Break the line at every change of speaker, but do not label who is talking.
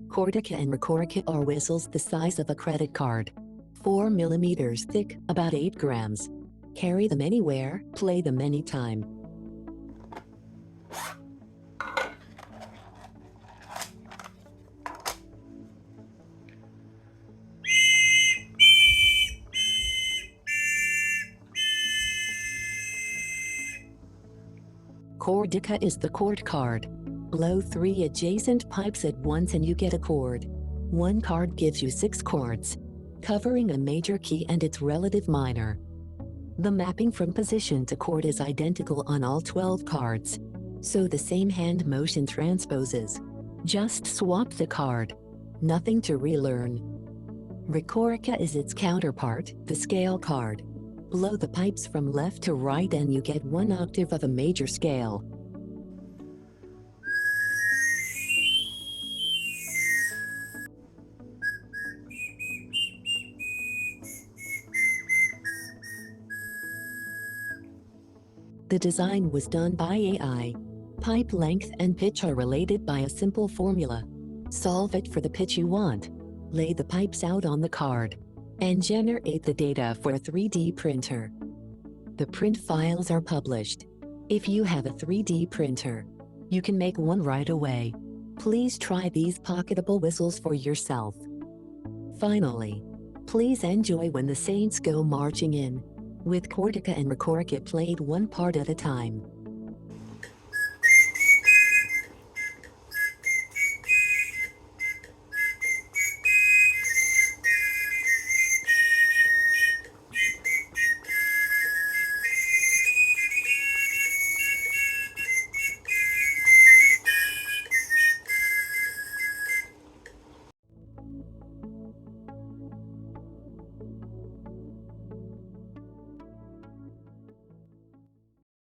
Chordica and Recordica are whistles the size of a credit card. 4 millimeters thick, about 8 grams. Carry them anywhere, play them anytime. Chordica is the chord card. Blow 3 adjacent pipes at once and you get a chord. One card gives you 6 chords, covering a major key and its relative minor. The mapping from position to chord is identical on all 12 cards, so the same hand motion transposes. Just swap the card. Nothing to relearn. Recordica is its counterpart, the scale card. Blow the pipes from left to right and you get 1 octave of a major scale. The design was done by AI. Pipe length and pitch are related by a simple formula. Solve it for the pitch you want. Lay the pipes out on the card and generate the data for a 3D printer. The print files are published. If you have a 3D printer, you can make one right away. Please try these pocketable whistles for yourself. Finally, please enjoy when the Saints go marching in, with Chordica and Recordica played one part at a time.